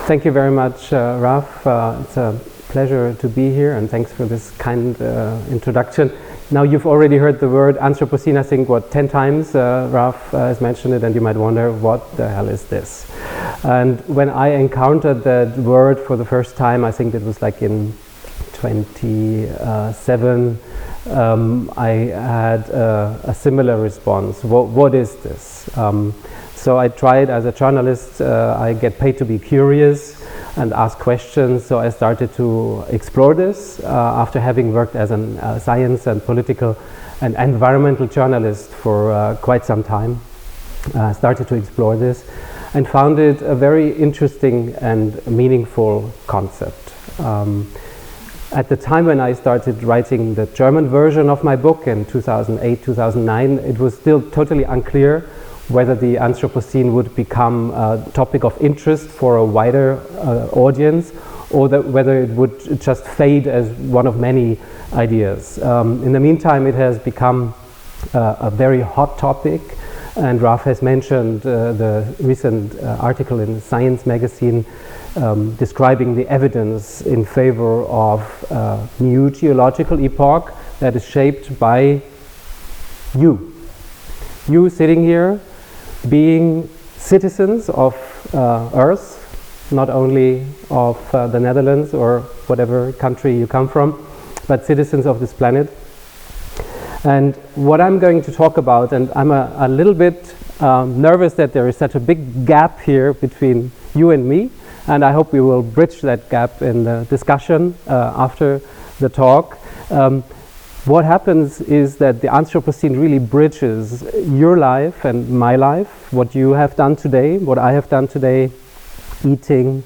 Thank you very much, Raf. It's a pleasure to be here, and thanks for this kind introduction. Now, you've already heard the word Anthropocene, I think, 10 times Raf has mentioned it, and you might wonder, what the hell is this? And when I encountered that word for the first time, I think it was like in 27, I had a similar response. What is this? So I tried, as a journalist, I get paid to be curious and ask questions, so I started to explore this after having worked as a science and political and environmental journalist for quite some time. I started to explore this and found it a very interesting and meaningful concept. At the time when I started writing the German version of my book in 2008, 2009, it was still totally unclear whether the Anthropocene would become a topic of interest for a wider audience, or whether it would just fade as one of many ideas. In the meantime, it has become a very hot topic, and Raf has mentioned the recent article in Science magazine describing the evidence in favor of a new geological epoch that is shaped by you. You sitting here, being citizens of Earth, not only of the Netherlands or whatever country you come from, but citizens of this planet. And what I'm going to talk about, and I'm a little bit nervous that there is such a big gap here between you and me, and I hope we will bridge that gap in the discussion after the talk. What happens is that the Anthropocene really bridges your life and my life, what you have done today, what I have done today, eating,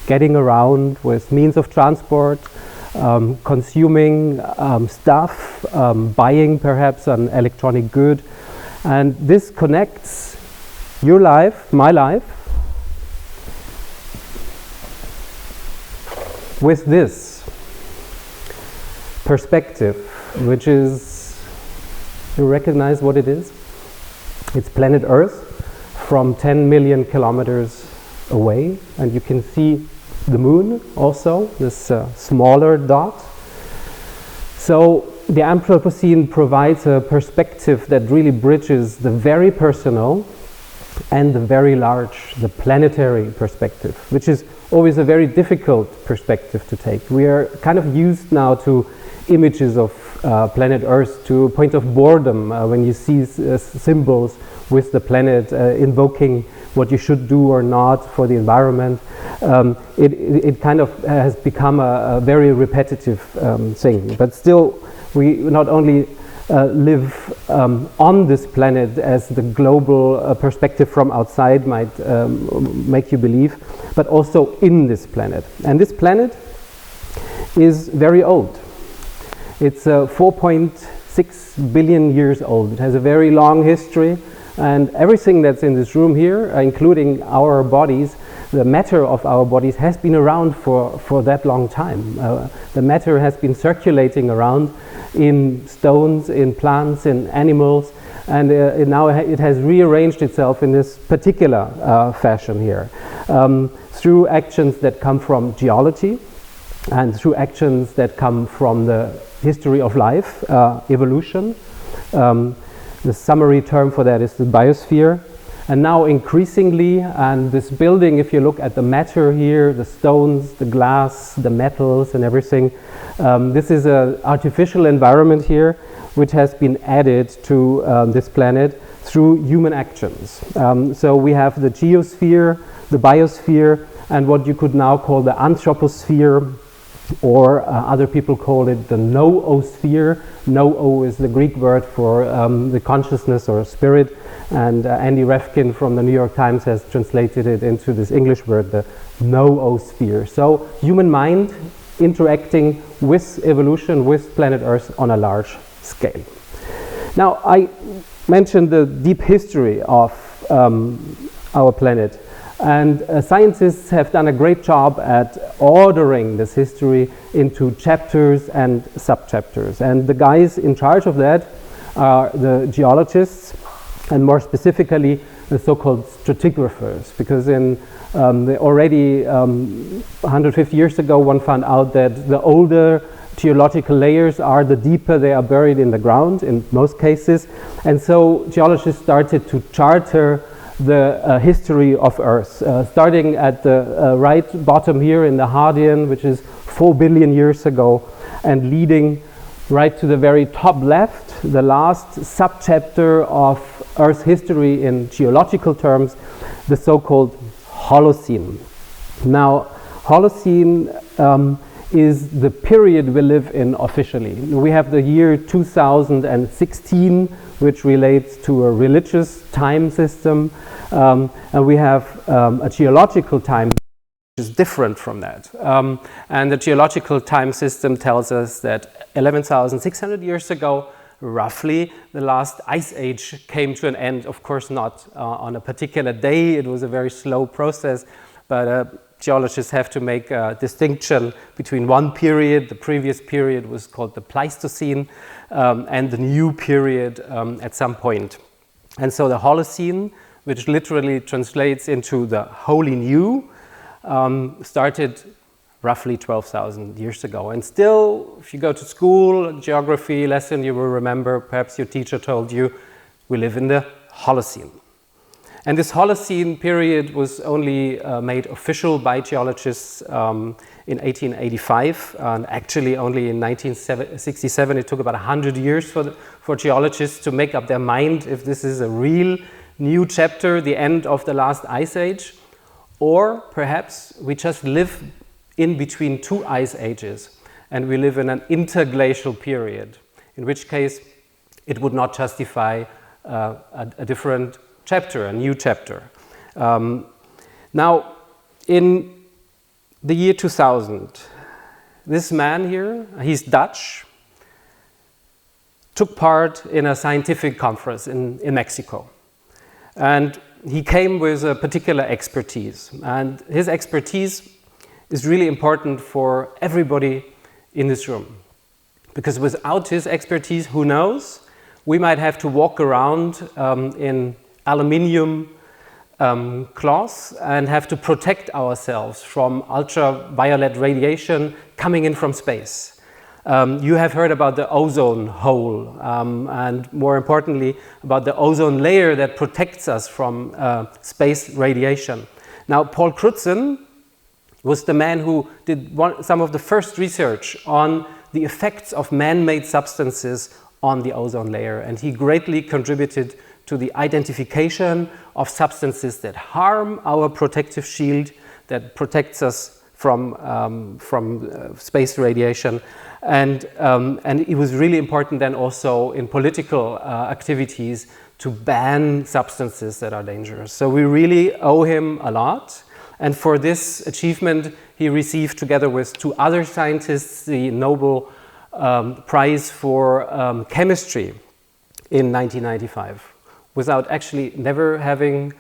getting around with means of transport, consuming stuff, buying perhaps an electronic good. And this connects your life, my life, with this perspective, which is, you recognize what it is? It's planet Earth from 10 million kilometers away, and you can see the moon also, this smaller dot. So the Anthropocene provides a perspective that really bridges the very personal and the very large, the planetary perspective, which is always a very difficult perspective to take. We are kind of used now to images of planet Earth, to a point of boredom when you see symbols with the planet invoking what you should do or not for the environment. It kind of has become a very repetitive thing, but still we not only live on this planet as the global perspective from outside might make you believe, but also in this planet. And this planet is very old. It's 4.6 billion years old. It has a very long history, and everything that's in this room here, including our bodies, the matter of our bodies, has been around for that long time. The matter has been circulating around in stones, in plants, in animals, and now it has rearranged itself in this particular fashion here through actions that come from geology and through actions that come from the history of life, evolution. The summary term for that is the biosphere. And now increasingly, and this building, if you look at the matter here, the stones, the glass, the metals and everything, this is an artificial environment here which has been added to this planet through human actions. So we have the geosphere, the biosphere, and what you could now call the anthroposphere, or other people call it the noosphere. Noo is the Greek word for the consciousness or spirit, and Andy Refkin from the New York Times has translated it into this English word, the noosphere. So human mind interacting with evolution, with planet Earth on a large scale. Now, I mentioned the deep history of our planet. And scientists have done a great job at ordering this history into chapters and subchapters. And the guys in charge of that are the geologists, and more specifically the so-called stratigraphers, because in already 150 years ago, one found out that the older geological layers are, the deeper they are buried in the ground in most cases. And so geologists started to charter the history of Earth, starting at the right bottom here in the Hadean, which is 4 billion years ago, and leading right to the very top left, the last subchapter of Earth's history in geological terms, the so-called Holocene. Now, Holocene is the period we live in officially. We have the year 2016, which relates to a religious time system, and we have a geological time is different from that. And the geological time system tells us that 11,600 years ago, roughly, the last ice age came to an end. Of course, not on a particular day. It was a very slow process, but geologists have to make a distinction between one period. The previous period was called the Pleistocene, and the new period at some point. And so the Holocene, which literally translates into the Holy New, started roughly 12,000 years ago. And still, if you go to school, geography lesson, you will remember, perhaps your teacher told you, we live in the Holocene. And this Holocene period was only made official by geologists in 1885, and actually only in 1967. It took about 100 years for geologists to make up their mind if this is a real new chapter, the end of the last ice age, or perhaps we just live in between two ice ages and we live in an interglacial period, in which case it would not justify a different chapter, a new chapter. Now, in the year 2000, this man here, he's Dutch, took part in a scientific conference in Mexico. And he came with a particular expertise, and his expertise is really important for everybody in this room, because without his expertise, who knows, we might have to walk around in aluminium cloths and have to protect ourselves from ultraviolet radiation coming in from space. You have heard about the ozone hole, and more importantly, about the ozone layer that protects us from space radiation. Now, Paul Crutzen was the man who did some of the first research on the effects of man-made substances on the ozone layer, and he greatly contributed to the identification of substances that harm our protective shield, that protects us from space radiation. And it was really important then also in political activities to ban substances that are dangerous. So we really owe him a lot. And for this achievement, he received, together with two other scientists, the Nobel Prize for Chemistry in 1995, without ever having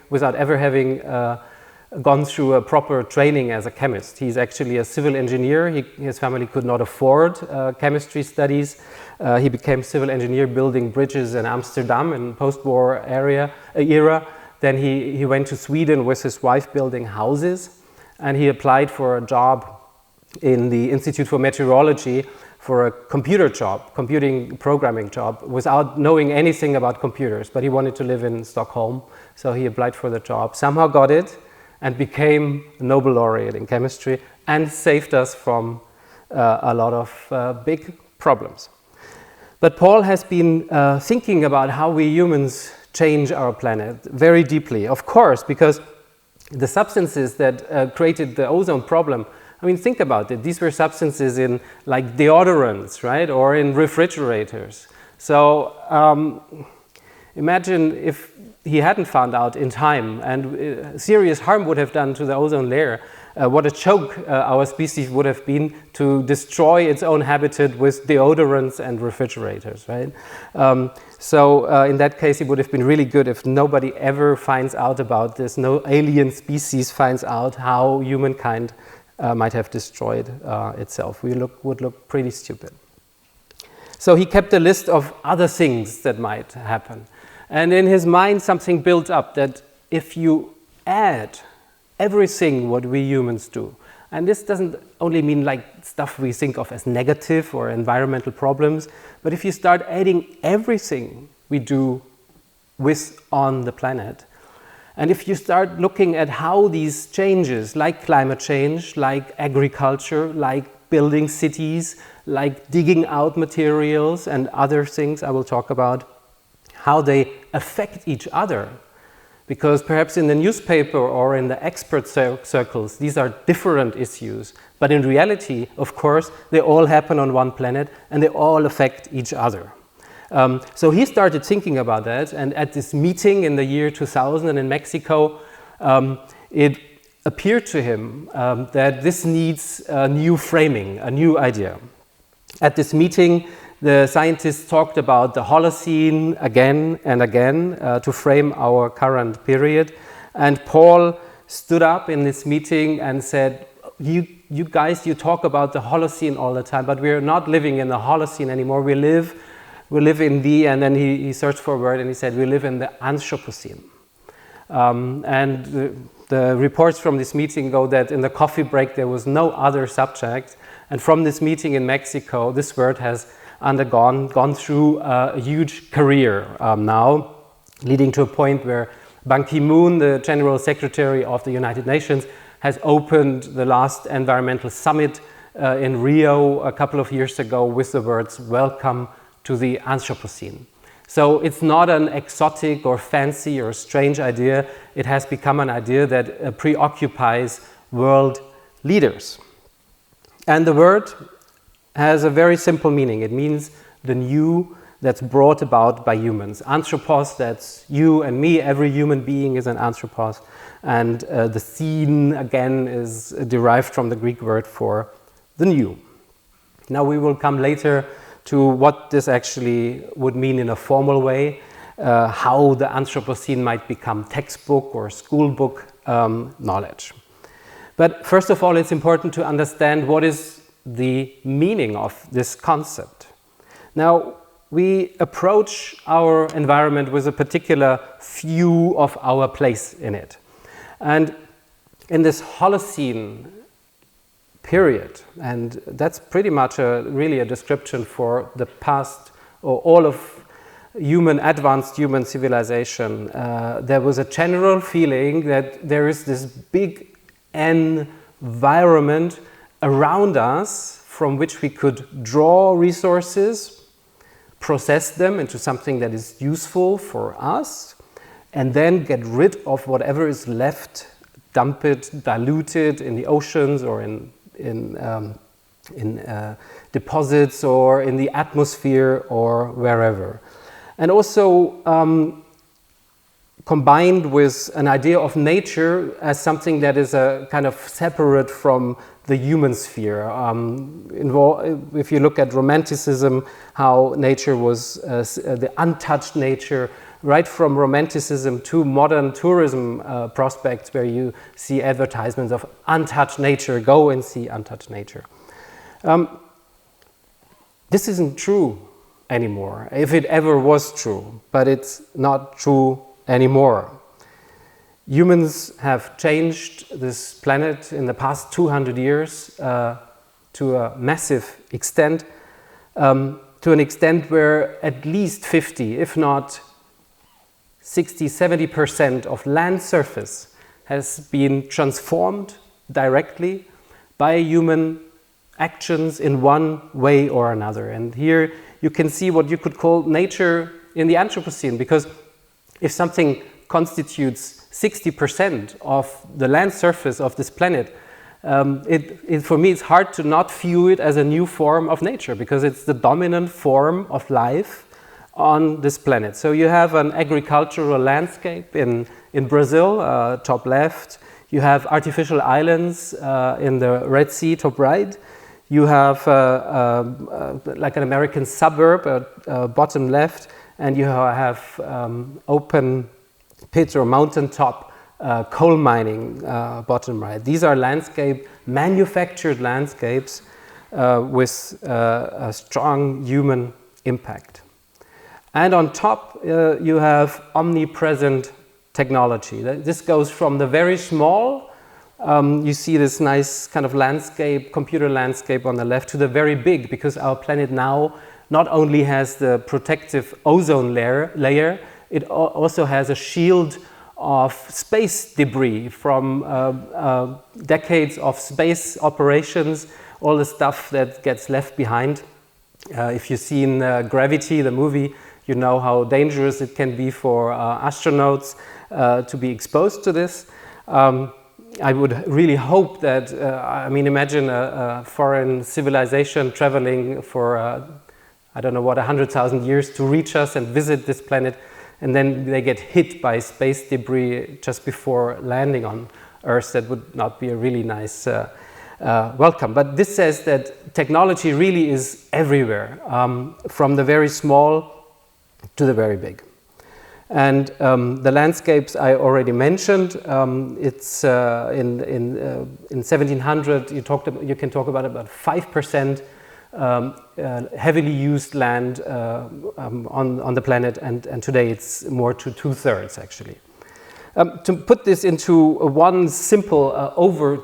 gone through a proper training as a chemist. He's actually a civil engineer. His family could not afford chemistry studies. He became civil engineer building bridges in Amsterdam in post-war era. Then he went to Sweden with his wife building houses, and he applied for a job in the Institute for Meteorology for a computing programming job, without knowing anything about computers, but he wanted to live in Stockholm, so he applied for the job, somehow got it, and became a Nobel laureate in chemistry and saved us from a lot of big problems. But Paul has been thinking about how we humans change our planet very deeply, of course, because the substances that created the ozone problem, I mean, think about it. These were substances in like deodorants, right? Or in refrigerators. So imagine if he hadn't found out in time and serious harm would have done to the ozone layer, what a choke our species would have been to destroy its own habitat with deodorants and refrigerators, right? So in that case, it would have been really good if nobody ever finds out about this, no alien species finds out how humankind might have destroyed itself. We would look pretty stupid. So he kept a list of other things that might happen. And in his mind, something built up that if you add everything what we humans do, and this doesn't only mean like stuff we think of as negative or environmental problems, but if you start adding everything we do on the planet, and if you start looking at how these changes, like climate change, like agriculture, like building cities, like digging out materials and other things I will talk about, how they affect each other. Because perhaps in the newspaper or in the expert circles, these are different issues. But in reality, of course, they all happen on one planet and they all affect each other. So he started thinking about that, and at this meeting in the year 2000 in Mexico, it appeared to him that this needs a new framing, a new idea. At this meeting, the scientists talked about the Holocene again and again to frame our current period. And Paul stood up in this meeting and said, you guys, you talk about the Holocene all the time, but we're not living in the Holocene anymore. We live in the, and then he searched for a word and he said, we live in the Anthropocene. And the reports from this meeting go that in the coffee break there was no other subject. And from this meeting in Mexico, this word has gone through a huge career now, leading to a point where Ban Ki-moon, the General Secretary of the United Nations, has opened the last environmental summit in Rio a couple of years ago with the words, "Welcome to the Anthropocene." So it's not an exotic or fancy or strange idea. It has become an idea that preoccupies world leaders. And the word has a very simple meaning. It means the new that's brought about by humans. Anthropos, that's you and me. Every human being is an anthropos. And the scene, again, is derived from the Greek word for the new. Now we will come later to what this actually would mean in a formal way, how the Anthropocene might become textbook or school book knowledge. But first of all, it's important to understand what is the meaning of this concept. Now, we approach our environment with a particular view of our place in it. And in this Holocene period, and that's pretty much really a description for the past or all of advanced human civilization, there was a general feeling that there is this big environment around us from which we could draw resources, process them into something that is useful for us, and then get rid of whatever is left, dump it, dilute it in the oceans or in deposits or in the atmosphere or wherever. And also combined with an idea of nature as something that is a kind of separate from the human sphere. If you look at Romanticism, how nature was the untouched nature, right from Romanticism to modern tourism prospects where you see advertisements of untouched nature, go and see untouched nature. This isn't true anymore, if it ever was true, but it's not true anymore. Humans have changed this planet in the past 200 years to a massive extent, to an extent where at least 50, if not 60–70% of land surface has been transformed directly by human actions in one way or another. And here you can see what you could call nature in the Anthropocene, because if something constitutes 60% of the land surface of this planet, for me it's hard to not view it as a new form of nature, because it's the dominant form of life on this planet. So you have an agricultural landscape in Brazil, top left. You have artificial islands in the Red Sea, top right. You have like an American suburb, bottom left, and you have open pit or mountaintop coal mining, bottom right. These are manufactured landscapes with a strong human impact. And on top, you have omnipresent technology. This goes from the very small, you see this nice kind of landscape, computer landscape on the left, to the very big, because our planet now not only has the protective ozone layer, it also has a shield of space debris from decades of space operations, all the stuff that gets left behind. If you've seen Gravity, the movie, you know how dangerous it can be for astronauts to be exposed to this. I would really hope that, I mean, imagine a foreign civilization traveling for, I don't know what, 100,000 years to reach us and visit this planet, and then they get hit by space debris just before landing on Earth. That would not be a really nice welcome. But this says that technology really is everywhere, from the very small to the very big. And the landscapes I already mentioned. It's in 1700 you can talk about 5% heavily used land on the planet, and today it's more to 2/3 actually. To put this into one simple,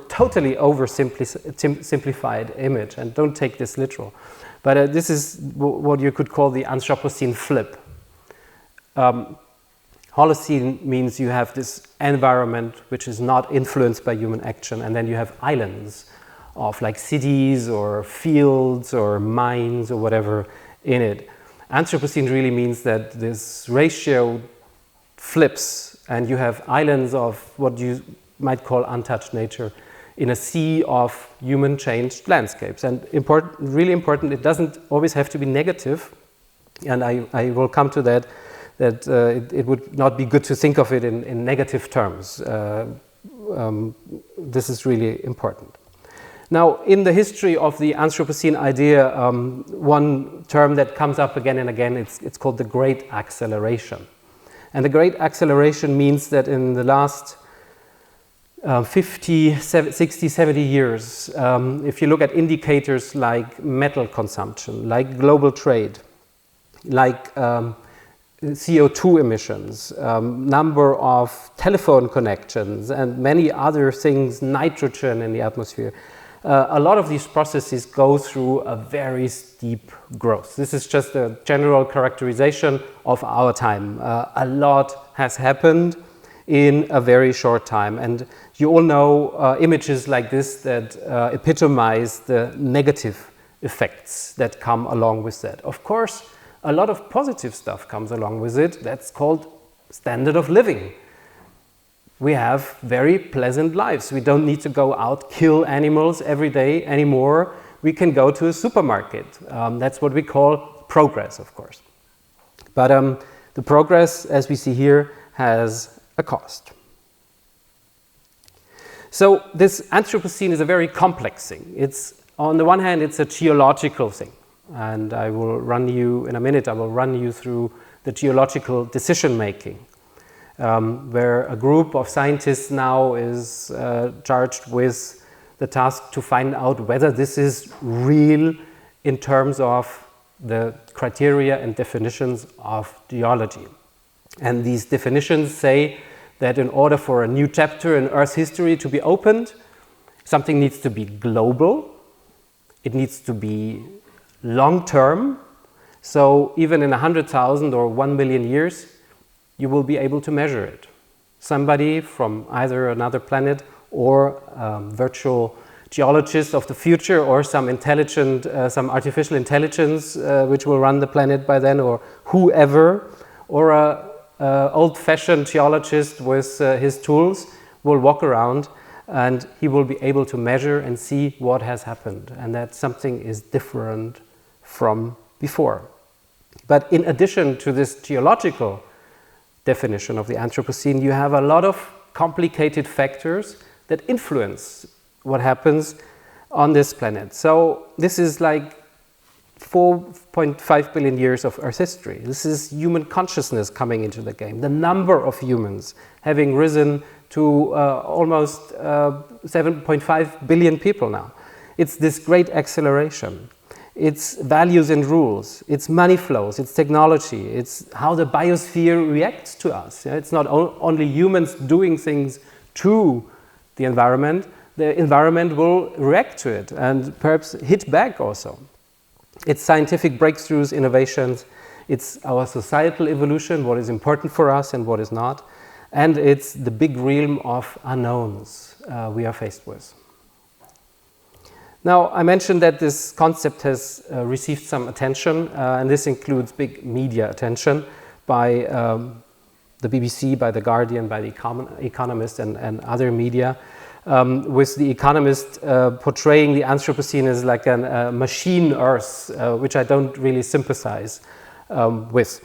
totally oversimplified image, and don't take this literal, but this is what you could call the Anthropocene flip. Holocene means you have this environment which is not influenced by human action, and then you have islands of like cities or fields or mines or whatever in it. Anthropocene really means that this ratio flips, and you have islands of what you might call untouched nature in a sea of human changed landscapes. And really important, it doesn't always have to be negative, and I will come to that it would not be good to think of it in negative terms. This is really important. Now, in the history of the Anthropocene idea, one term that comes up again and again, it's called the Great Acceleration. And the Great Acceleration means that in the last 50, 60, 70 years, if you look at indicators like metal consumption, like global trade, like CO2 emissions, number of telephone connections, and many other things, nitrogen in the atmosphere, a lot of these processes go through a very steep growth. This is just a general characterization of our time. A lot has happened in a very short time, and you all know images like this that epitomize the negative effects that come along with that. Of course, a lot of positive stuff comes along with it. That's called standard of living. We have very pleasant lives. We don't need to go out, kill animals every day anymore. We can go to a supermarket. That's what we call progress, of course. But the progress, as we see here, has a cost. So this Anthropocene is a very complex thing. It's, on the one hand, it's a geological thing. And I will run you, in a minute, I will run you through the geological decision making, where a group of scientists now is charged with the task to find out whether this is real in terms of the criteria and definitions of geology. And these definitions say that in order for a new chapter in Earth's history to be opened, something needs to be global, it needs to be long-term, so even in 100,000 or 1 million years, you will be able to measure it. Somebody from either another planet or virtual geologist of the future, or some intelligent, some artificial intelligence which will run the planet by then, or whoever, or a old-fashioned geologist with his tools will walk around and he will be able to measure and see what has happened, and that something is different from before. But in addition to this geological definition of the Anthropocene, you have a lot of complicated factors that influence what happens on this planet. So this is like 4.5 billion years of Earth history. This is human consciousness coming into the game. The number of humans having risen to almost 7.5 billion people now. It's this great acceleration. It's values and rules, it's money flows, it's technology, it's how the biosphere reacts to us. Yeah? It's not only humans doing things to the environment will react to it and perhaps hit back also. It's scientific breakthroughs, innovations, it's our societal evolution, what is important for us and what is not, and it's the big realm of unknowns we are faced with. Now, I mentioned that this concept has received some attention, and this includes big media attention by the BBC, by The Guardian, by The Economist and other media, with The Economist portraying the Anthropocene as like a machine Earth, which I don't really sympathize with.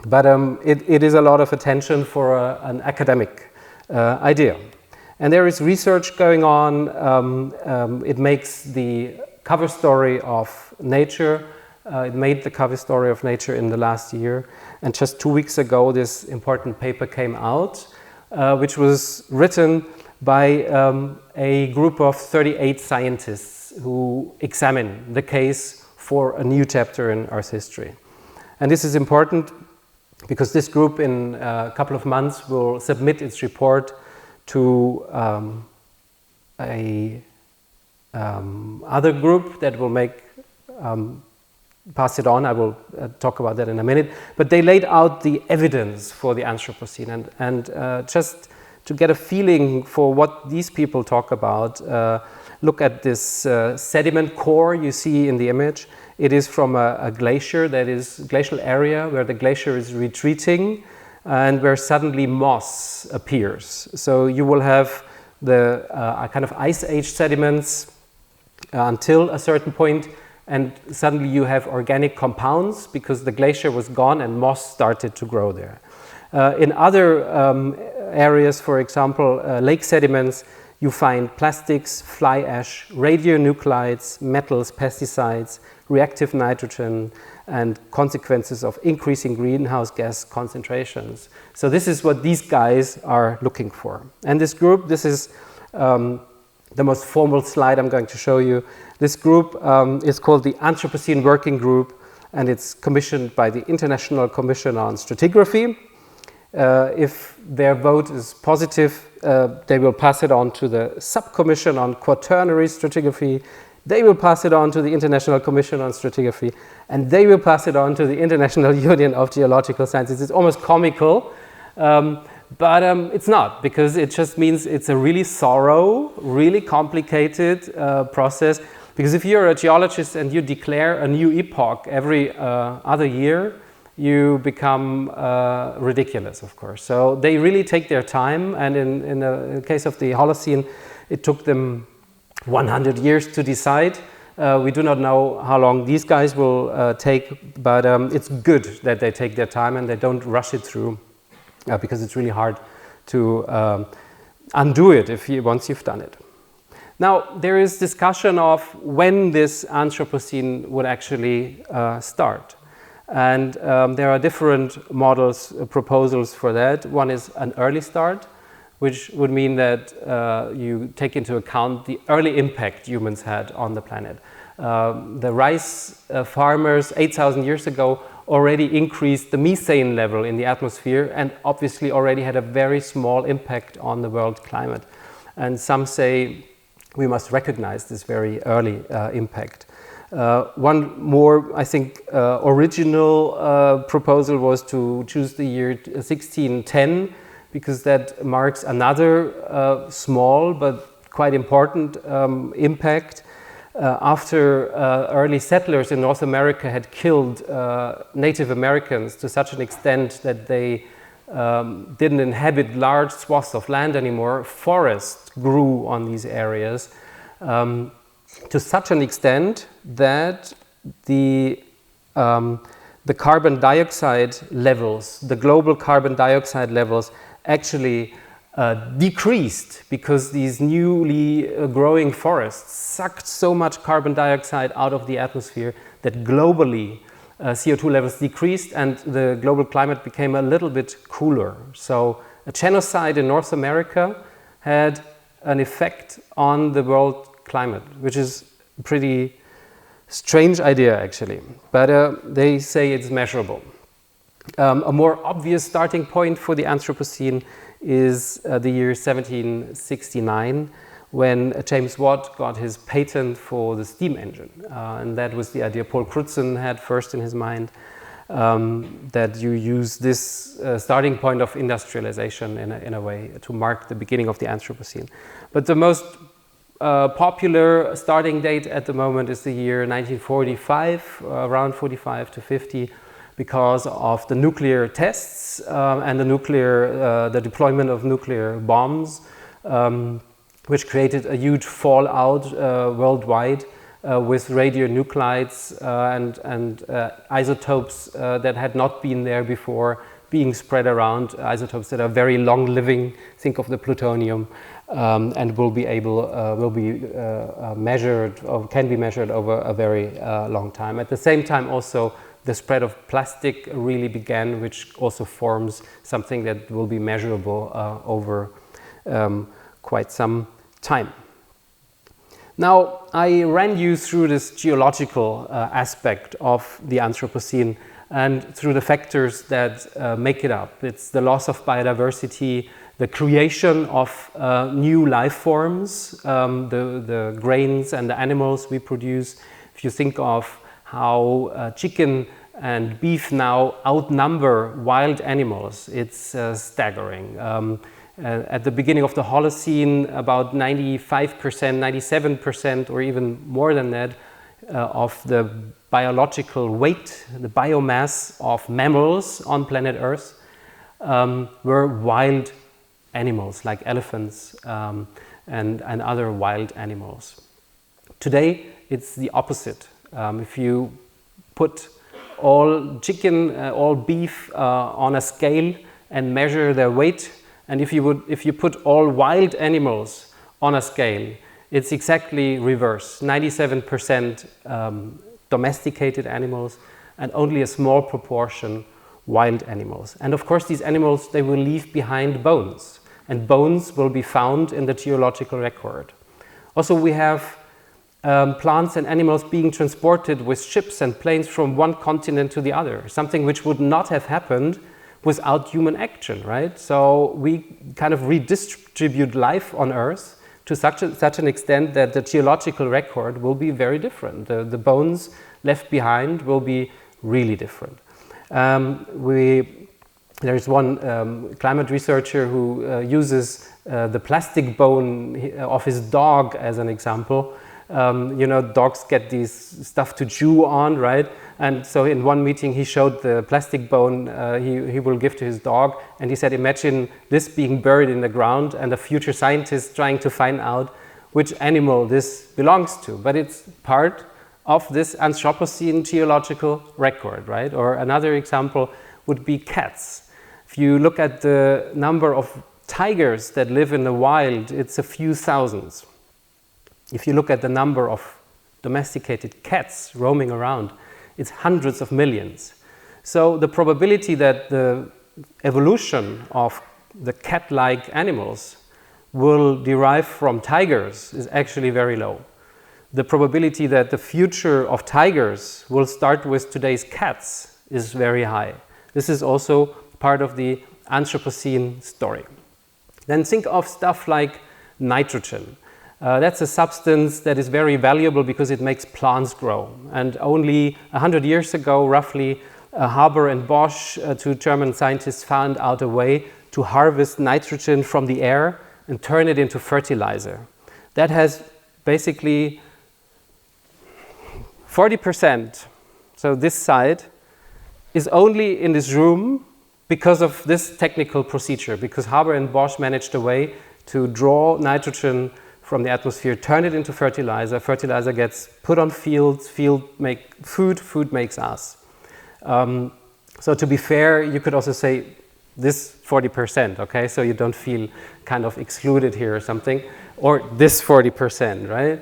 But it is a lot of attention for an academic idea. And there is research going on. It makes the cover story of Nature. It made the cover story of Nature in the last year. And just 2 weeks ago, this important paper came out, which was written by a group of 38 scientists who examine the case for a new chapter in Earth history. And this is important because this group in a couple of months will submit its report to other group that will pass it on. I will talk about that in a minute. But they laid out the evidence for the Anthropocene, and just to get a feeling for what these people talk about, look at this sediment core you see in the image. It is from a glacier, that is glacial area where the glacier is retreating and where suddenly moss appears. So you will have the kind of ice age sediments until a certain point, and suddenly you have organic compounds because the glacier was gone and moss started to grow there. In other areas, for example, lake sediments, you find plastics, fly ash, radionuclides, metals, pesticides, reactive nitrogen, and consequences of increasing greenhouse gas concentrations. So this is what these guys are looking for. And this group, this is the most formal slide I'm going to show you. This group is called the Anthropocene Working Group, and it's commissioned by the International Commission on Stratigraphy. If their vote is positive, they will pass it on to the Subcommission on Quaternary Stratigraphy. They will pass it on to the International Commission on Stratigraphy, and they will pass it on to the International Union of Geological Sciences. It's almost comical, but it's not, because it just means it's a really thorough, really complicated process. Because if you're a geologist and you declare a new epoch every other year, you become ridiculous, of course. So they really take their time, and in the case of the Holocene, it took them 100 years to decide. We do not know how long these guys will take, but it's good that they take their time and they don't rush it through, because it's really hard to undo it once you've done it. Now, there is discussion of when this Anthropocene would actually start. And there are different models, proposals for that. One is an early start, which would mean that you take into account the early impact humans had on the planet. The rice farmers 8,000 years ago already increased the methane level in the atmosphere and obviously already had a very small impact on the world climate. And some say we must recognize this very early impact. One more, I think, original proposal was to choose the year 1610, because that marks another small but quite important impact. After early settlers in North America had killed Native Americans to such an extent that they didn't inhabit large swaths of land anymore, forests grew on these areas to such an extent that the carbon dioxide levels, the global carbon dioxide levels, actually decreased, because these newly growing forests sucked so much carbon dioxide out of the atmosphere that globally CO2 levels decreased and the global climate became a little bit cooler. So a genocide in North America had an effect on the world climate, which is pretty Strange idea, actually, but they say it's measurable. A more obvious starting point for the Anthropocene is the year 1769, when James Watt got his patent for the steam engine. And that was the idea Paul Crutzen had first in his mind, that you use this starting point of industrialization in a way to mark the beginning of the Anthropocene. But the most popular starting date at the moment is the year 1945, around 45 to 50, because of the nuclear tests and the deployment of nuclear bombs, which created a huge fallout worldwide with radionuclides and isotopes that had not been there before being spread around, isotopes that are very long living. Think of the plutonium. And will be measured, or can be measured over a very long time. At the same time, also the spread of plastic really began, which also forms something that will be measurable over quite some time. Now, I ran you through this geological aspect of the Anthropocene and through the factors that make it up. It's the loss of biodiversity, the creation of new life forms, the grains and the animals we produce. If you think of how chicken and beef now outnumber wild animals, it's staggering. At the beginning of the Holocene, about 95%, 97%, or even more than that, of the biological weight, the biomass of mammals on planet Earth were wild animals like elephants and other wild animals. Today, it's the opposite. If you put all chicken, all beef on a scale and measure their weight, and if you put all wild animals on a scale, it's exactly reverse. 97% domesticated animals and only a small proportion wild animals. And of course, these animals, they will leave behind bones, and bones will be found in the geological record. Also, we have plants and animals being transported with ships and planes from one continent to the other, something which would not have happened without human action, right? So we kind of redistribute life on Earth to such an extent that the geological record will be very different. The bones left behind will be really different. There is one climate researcher who uses the plastic bone of his dog as an example. You know, dogs get these stuff to chew on, right? And so in one meeting he showed the plastic bone he will give to his dog, and he said, imagine this being buried in the ground and a future scientist trying to find out which animal this belongs to. But it's part of this Anthropocene geological record, right? Or another example would be cats. If you look at the number of tigers that live in the wild, it's a few thousands. If you look at the number of domesticated cats roaming around, it's hundreds of millions. So the probability that the evolution of the cat-like animals will derive from tigers is actually very low. The probability that the future of tigers will start with today's cats is very high. This is also part of the Anthropocene story. Then think of stuff like nitrogen. That's a substance that is very valuable because it makes plants grow. And only 100 years ago, roughly, Haber and Bosch, two German scientists, found out a way to harvest nitrogen from the air and turn it into fertilizer. That has basically 40%, so this side, is only in this room because of this technical procedure, because Haber and Bosch managed a way to draw nitrogen from the atmosphere, turn it into fertilizer. Fertilizer gets put on fields, field make food, food makes us. So to be fair, you could also say this 40%, okay? So you don't feel kind of excluded here or something, or this 40%, right?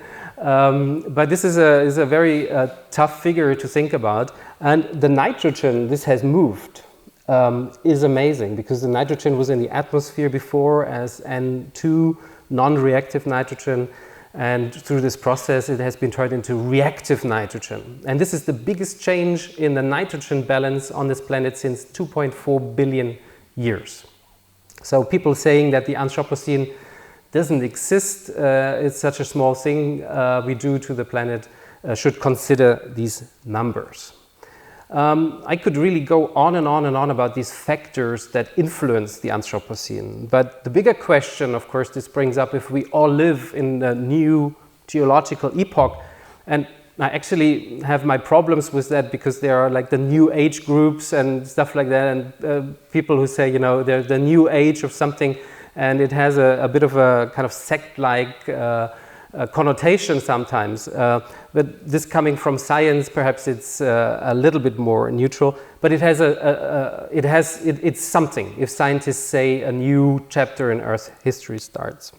But this is a very tough figure to think about. And the nitrogen, this has moved, is amazing, because the nitrogen was in the atmosphere before as N2, non-reactive nitrogen, And through this process, it has been turned into reactive nitrogen. And this is the biggest change in the nitrogen balance on this planet since 2.4 billion years. So people saying that the Anthropocene doesn't exist, it's such a small thing we do to the planet, should consider these numbers. I could really go on and on and on about these factors that influence the Anthropocene. But the bigger question, of course, this brings up if we all live in a new geological epoch. And I actually have my problems with that because there are like the new age groups and stuff like that. And people who say, you know, there's the new age of something and it has a bit of a kind of sect-like connotation sometimes. But this coming from science, perhaps it's a little bit more neutral, but it has it's something if scientists say a new chapter in Earth history starts.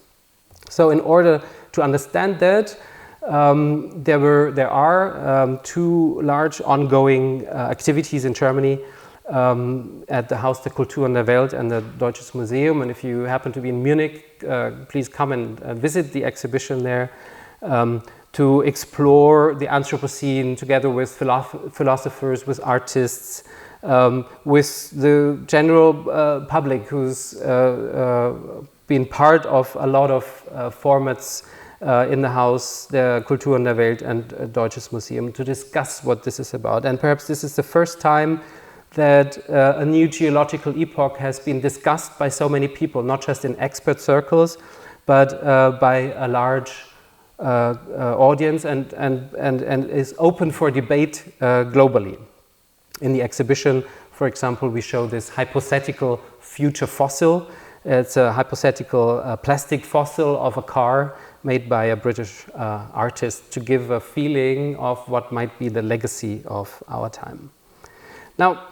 So in order to understand that, there are two large ongoing activities in Germany at the Haus der Kultur und der Welt and the Deutsches Museum. And if you happen to be in Munich, please come and visit the exhibition there to explore the Anthropocene together with philosophers, with artists, with the general public who's been part of a lot of formats in the Haus der Kultur und der Welt and Deutsches Museum to discuss what this is about. And perhaps this is the first time that a new geological epoch has been discussed by so many people, not just in expert circles, but by a large audience and is open for debate globally. In the exhibition, for example, we show this hypothetical future fossil. It's a hypothetical plastic fossil of a car made by a British artist to give a feeling of what might be the legacy of our time. Now,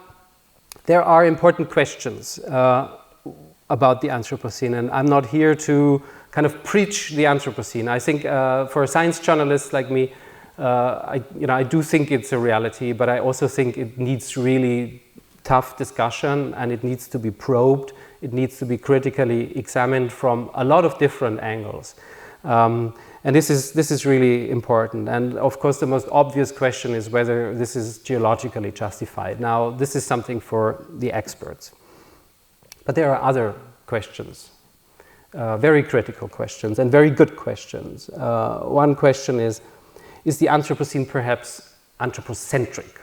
there are important questions about the Anthropocene, and I'm not here to kind of preach the Anthropocene. I think for a science journalist like me, I do think it's a reality, but I also think it needs really tough discussion and it needs to be probed. It needs to be critically examined from a lot of different angles. And this is really important. And of course, the most obvious question is whether this is geologically justified. Now, this is something for the experts. But there are other questions, very critical questions and very good questions. One question is the Anthropocene perhaps anthropocentric?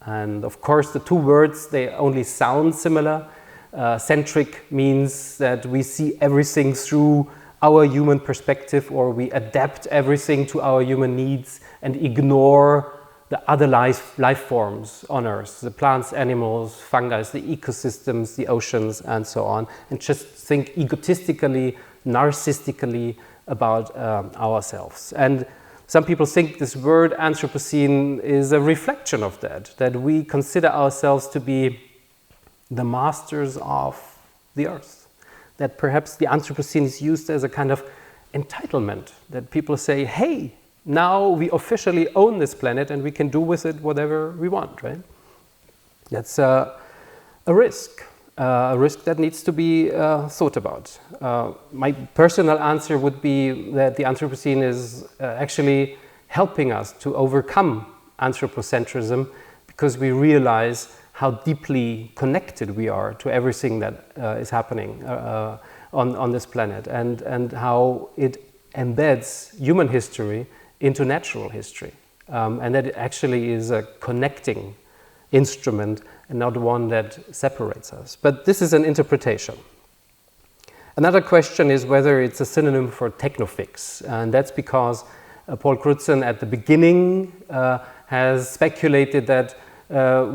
And of course, the two words, they only sound similar. Centric means that we see everything through our human perspective, or we adapt everything to our human needs and ignore the other life forms on Earth, the plants, animals, fungi, the ecosystems, the oceans, and so on, and just think egotistically, narcissistically about ourselves. And some people think this word Anthropocene is a reflection of that we consider ourselves to be the masters of the Earth. That perhaps the Anthropocene is used as a kind of entitlement, that people say, hey, now we officially own this planet and we can do with it whatever we want, right? That's a risk that needs to be thought about. My personal answer would be that the Anthropocene is actually helping us to overcome anthropocentrism because we realize how deeply connected we are to everything that is happening on this planet, and how it embeds human history into natural history, and that it actually is a connecting instrument and not one that separates us. But this is an interpretation. Another question is whether it's a synonym for technofix, and that's because Paul Crutzen at the beginning has speculated that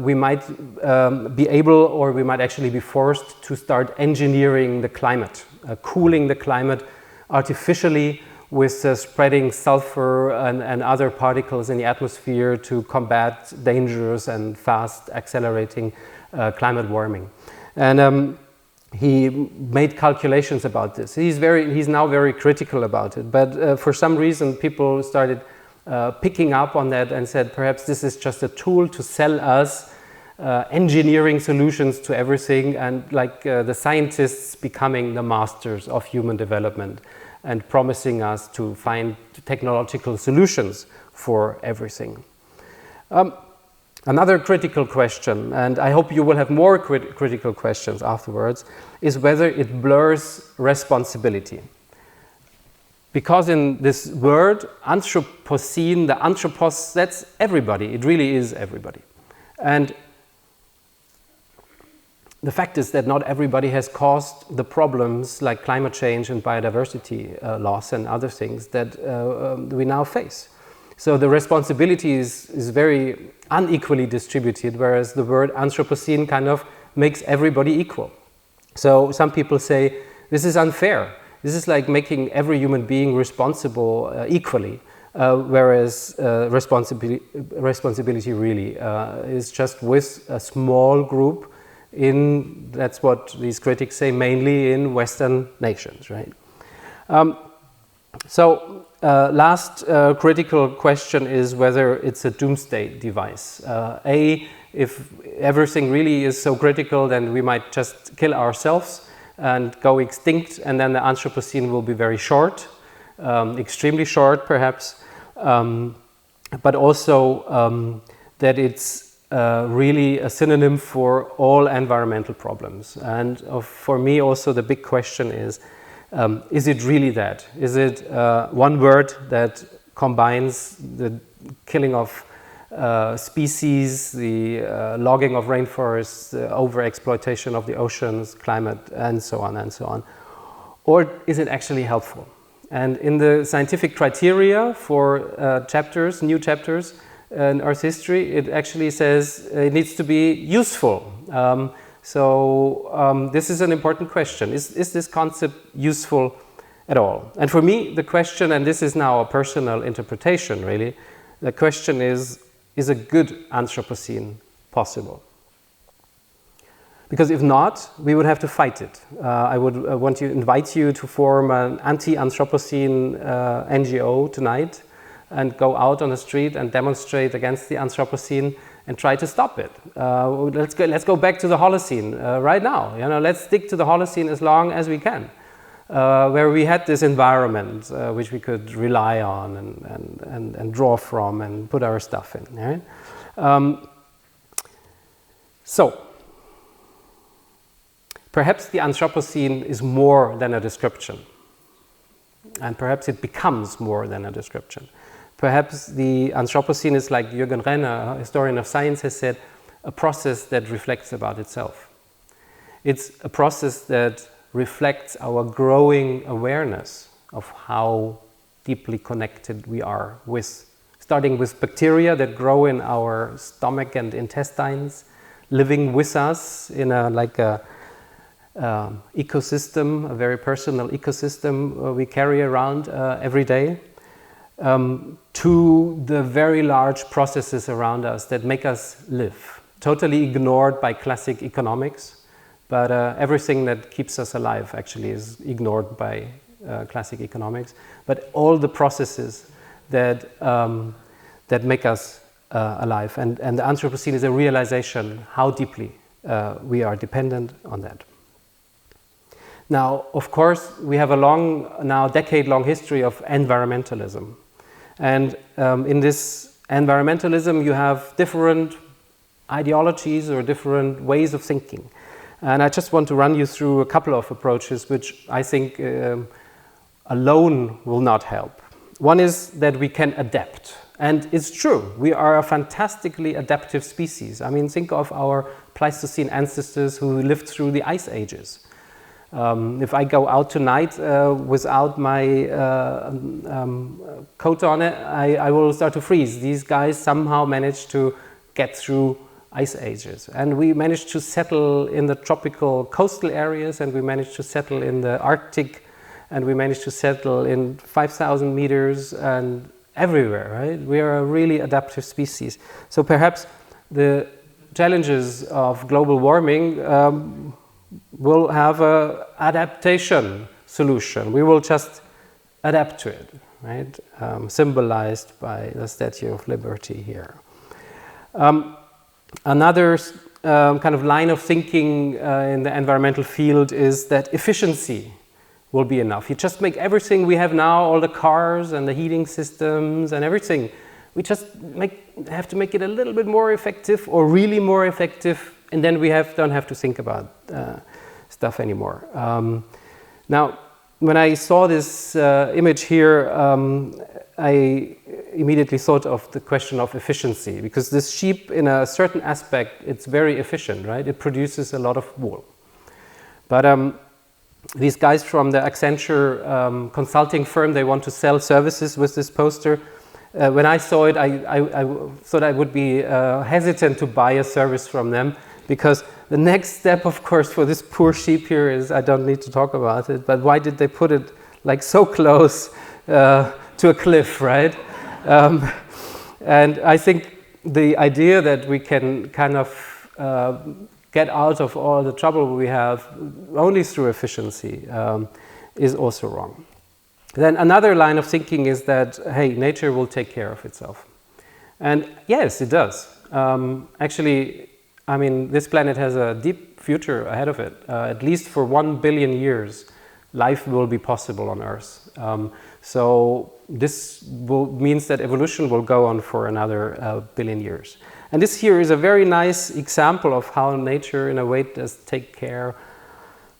we might be able, or we might actually be forced to start engineering the climate, cooling the climate artificially with spreading sulfur and other particles in the atmosphere to combat dangerous and fast accelerating climate warming. And he made calculations about this. He's now very critical about it, but for some reason people started picking up on that and said perhaps this is just a tool to sell us engineering solutions to everything, and like the scientists becoming the masters of human development. and promising us to find technological solutions for everything. Another critical question, and I hope you will have more critical questions afterwards, is whether it blurs responsibility. Because in this word, Anthropocene, the anthropos, that's everybody. It really is everybody. And the fact is that not everybody has caused the problems like climate change and biodiversity loss and other things that we now face. So the responsibility is very unequally distributed, whereas the word Anthropocene kind of makes everybody equal. So some people say, this is unfair. This is like making every human being responsible equally, whereas responsibility really is just with a small group in, that's what these critics say, mainly in Western nations, right? Last critical question is whether it's a doomsday device. If everything really is so critical, then we might just kill ourselves and go extinct, and then the Anthropocene will be very short, extremely short perhaps, but also that it's really a synonym for all environmental problems. And for me also the big question is it really that? Is it one word that combines the killing of species, the logging of rainforests, the overexploitation of the oceans, climate, and so on and so on? Or is it actually helpful? And in the scientific criteria for chapters, new chapters in Earth history, it actually says it needs to be useful. This is an important question. Is this concept useful at all? And for me, the question, and this is now a personal interpretation really, the question is a good Anthropocene possible? Because if not, we would have to fight it. I would want to invite you to form an anti-Anthropocene NGO tonight and go out on the street and demonstrate against the Anthropocene and try to stop it. Let's go back to the Holocene right now. Let's stick to the Holocene as long as we can, where we had this environment which we could rely on and draw from and put our stuff in. Right? So perhaps the Anthropocene is more than a description, and perhaps it becomes more than a description. Perhaps the Anthropocene is, like Jürgen Renner, a historian of science, has said, a process that reflects about itself. It's a process that reflects our growing awareness of how deeply connected we are with, starting with bacteria that grow in our stomach and intestines, living with us in a ecosystem, a very personal ecosystem we carry around every day. To the very large processes around us that make us live, totally ignored by classic economics, but everything that keeps us alive actually is ignored by classic economics. But all the processes that make us alive, and the Anthropocene is a realization how deeply we are dependent on that. Now, of course, we have a decade-long history of environmentalism. And in this environmentalism, you have different ideologies or different ways of thinking. And I just want to run you through a couple of approaches which I think alone will not help. One is that we can adapt. And it's true, we are a fantastically adaptive species. I mean, think of our Pleistocene ancestors who lived through the ice ages. If I go out tonight without my coat on it, I will start to freeze. These guys somehow managed to get through ice ages. And we managed to settle in the tropical coastal areas, and we managed to settle in the Arctic, and we managed to settle in 5,000 meters and everywhere, right? We are a really adaptive species. So perhaps the challenges of global warming will have an adaptation solution. We will just adapt to it, right? Symbolized by the Statue of Liberty here. Another kind of line of thinking in the environmental field is that efficiency will be enough. You just make everything we have now, all the cars and the heating systems and everything, we just have to make it a little bit more effective or really more effective, and then we don't have to think about stuff anymore. Now, when I saw this image here, I immediately thought of the question of efficiency, because this sheep, in a certain aspect, it's very efficient, right? It produces a lot of wool. But these guys from the Accenture consulting firm, they want to sell services with this poster. When I saw it, I thought I would be hesitant to buy a service from them, because the next step, of course, for this poor sheep here is, I don't need to talk about it, but why did they put it like so close to a cliff, right? And I think the idea that we can kind of get out of all the trouble we have only through efficiency is also wrong. Then another line of thinking is that, hey, nature will take care of itself. And yes, it does. Actually, I mean, this planet has a deep future ahead of it. At least for 1 billion years, life will be possible on Earth. So this means that evolution will go on for another billion years. And this here is a very nice example of how nature, in a way, does take care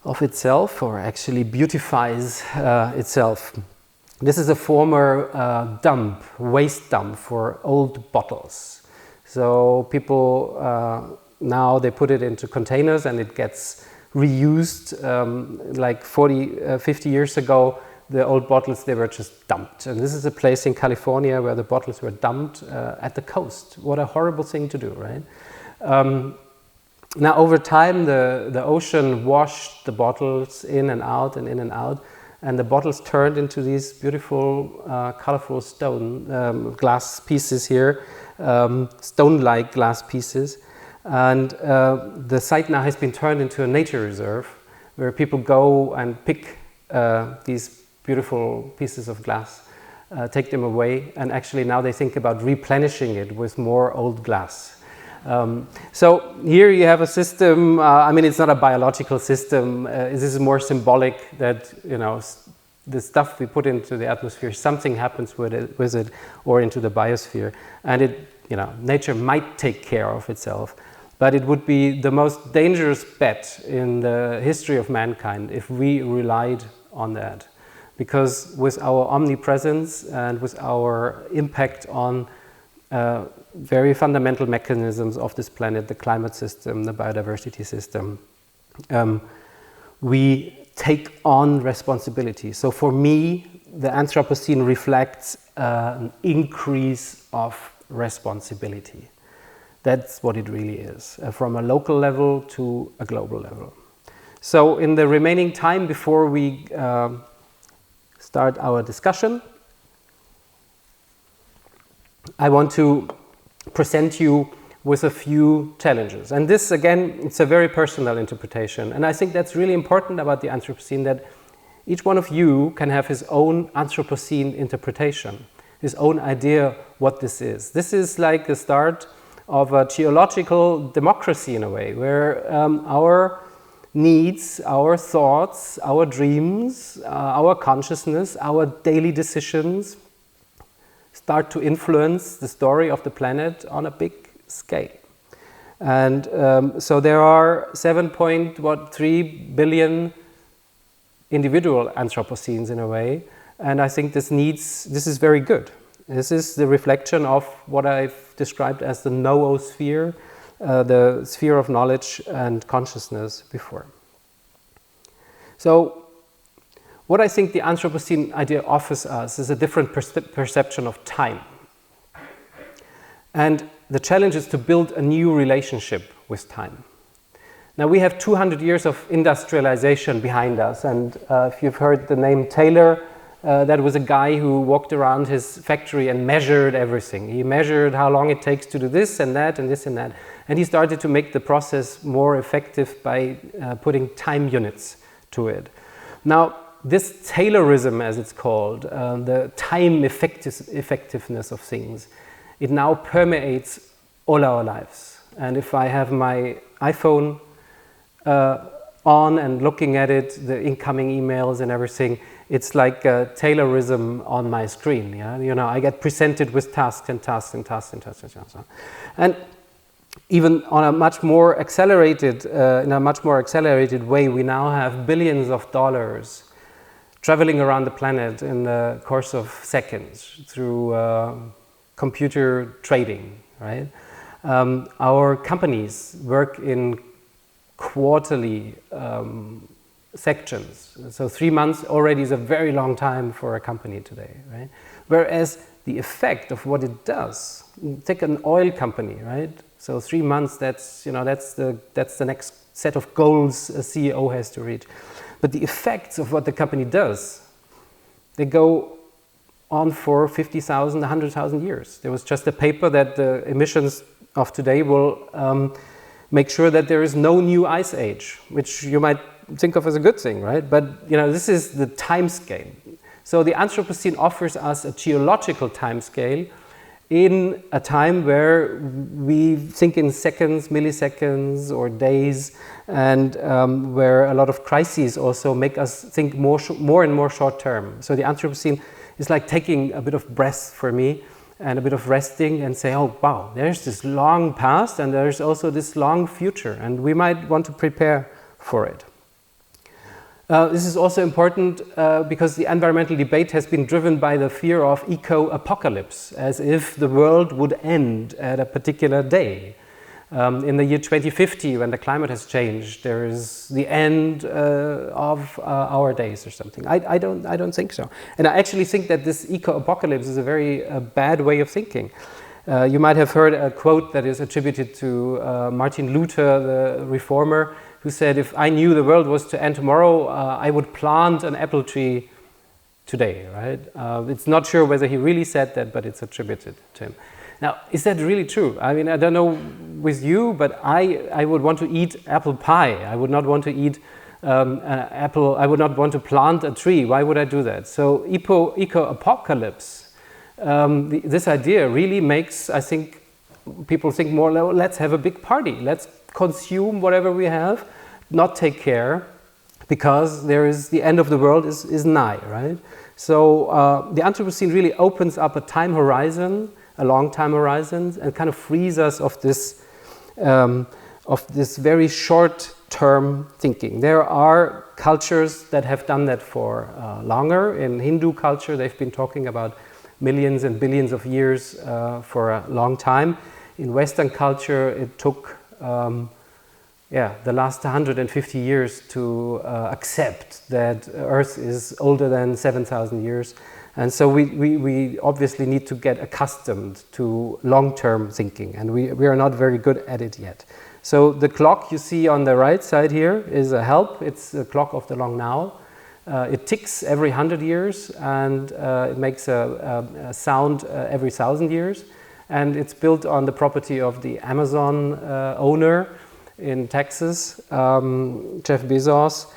of itself, or actually beautifies itself. This is a former waste dump for old bottles. So people now they put it into containers and it gets reused. Like 50 years ago, the old bottles, they were just dumped. And this is a place in California where the bottles were dumped at the coast. What a horrible thing to do, right? Now, over time, the ocean washed the bottles in and out and in and out, and the bottles turned into these beautiful, colorful glass pieces here, stone-like glass pieces. And the site now has been turned into a nature reserve where people go and pick these beautiful pieces of glass, take them away, and actually now they think about replenishing it with more old glass. So here you have a system, I mean, it's not a biological system, this is more symbolic that, you know, the stuff we put into the atmosphere, something happens with it or into the biosphere, and it, you know, nature might take care of itself, but it would be the most dangerous bet in the history of mankind if we relied on that. Because with our omnipresence and with our impact on very fundamental mechanisms of this planet, the climate system, the biodiversity system, we take on responsibility. So for me, the Anthropocene reflects an increase of responsibility. That's what it really is, from a local level to a global level. So in the remaining time before we start our discussion, I want to present you with a few challenges. And this, again, it's a very personal interpretation. And I think that's really important about the Anthropocene, that each one of you can have his own Anthropocene interpretation, his own idea what this is. This is like the start of a geological democracy in a way, where our needs, our thoughts, our dreams, our consciousness, our daily decisions start to influence the story of the planet on a big scale. And so there are 7.3 billion individual Anthropocenes in a way, and I think this is very good. This is the reflection of what I've described as the noosphere, the sphere of knowledge and consciousness before. So what I think the Anthropocene idea offers us is a different perception of time. And the challenge is to build a new relationship with time. Now we have 200 years of industrialization behind us, and if you've heard the name Taylor, that was a guy who walked around his factory and measured everything. He measured how long it takes to do this and that and this and that. And he started to make the process more effective by putting time units to it. Now, this Taylorism, as it's called, the time effectiveness of things, it now permeates all our lives. And if I have my iPhone on and looking at it, the incoming emails and everything, it's like Taylorism on my screen. Yeah? You know, I get presented with tasks and tasks and tasks and tasks and tasks. And even on a much more accelerated, in a much more accelerated way, we now have billions of dollars traveling around the planet in the course of seconds through computer trading, right? Our companies work in quarterly sections. So 3 months already is a very long time for a company today, right? Whereas the effect of what it does, take an oil company, right? So 3 months, that's, you know, that's the next set of goals a CEO has to reach. But the effects of what the company does, they go on for 50,000, 100,000 years. There was just a paper that the emissions of today will make sure that there is no new ice age, which you might think of as a good thing, right? But you know, this is the time scale. So the Anthropocene offers us a geological time scale in a time where we think in seconds, milliseconds, or days, and where a lot of crises also make us think more and more short term. So the Anthropocene is like taking a bit of breath for me and a bit of resting and say, oh wow, there's this long past and there's also this long future, and we might want to prepare for it. This is also important because the environmental debate has been driven by the fear of eco-apocalypse, as if the world would end at a particular day. In the year 2050, when the climate has changed, there is the end of our days or something. I don't think so. And I actually think that this eco-apocalypse is a very bad way of thinking. You might have heard a quote that is attributed to Martin Luther, the reformer, who said, if I knew the world was to end tomorrow, I would plant an apple tree today, right? It's not sure whether he really said that, but it's attributed to him. Now, is that really true? I mean, I don't know with you, but I would want to eat apple pie. I would not want to eat an apple. I would not want to plant a tree. Why would I do that? So eco-apocalypse, this idea really makes, I think, people think more, let's have a big party. Let's consume whatever we have, not take care, because there is the end of the world is nigh, right? So the Anthropocene really opens up a time horizon, a long time horizon, and kind of frees us of this very short-term thinking. There are cultures that have done that for longer. In Hindu culture, they've been talking about millions and billions of years for a long time. In Western culture, it took the last 150 years to accept that Earth is older than 7,000 years. And so we obviously need to get accustomed to long-term thinking, and we are not very good at it yet. So the clock you see on the right side here is a help. It's the clock of the long now. It ticks every 100 years, and it makes a sound every 1,000 years. And it's built on the property of the Amazon owner in Texas, Jeff Bezos,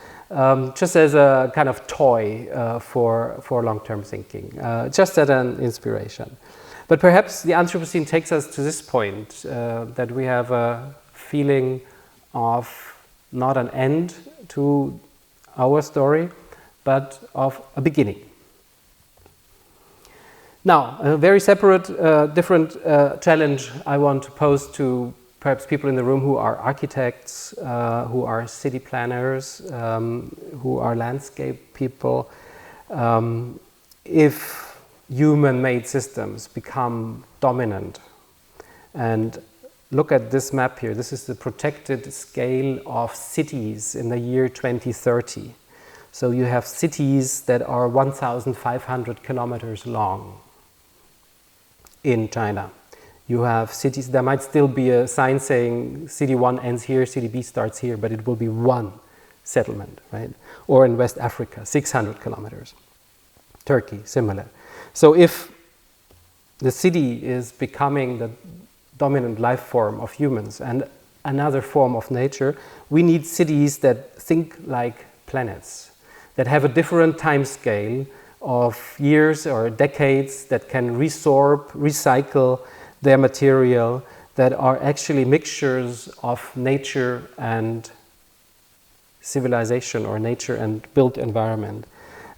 just as a kind of toy for long-term thinking, just as an inspiration. But perhaps the Anthropocene takes us to this point, that we have a feeling of not an end to our story, but of a beginning. Now, a very separate, different challenge I want to pose to perhaps people in the room who are architects, who are city planners, who are landscape people. If human-made systems become dominant, and look at this map here, this is the protected scale of cities in the year 2030. So you have cities that are 1,500 kilometers long in China. You have cities, there might still be a sign saying city 1 ends here, city B starts here, but it will be one settlement, right? Or in West Africa, 600 kilometers. Turkey, similar. So if the city is becoming the dominant life form of humans and another form of nature, we need cities that think like planets, that have a different time scale of years or decades, that can resorb, recycle their material, that are actually mixtures of nature and civilization or nature and built environment.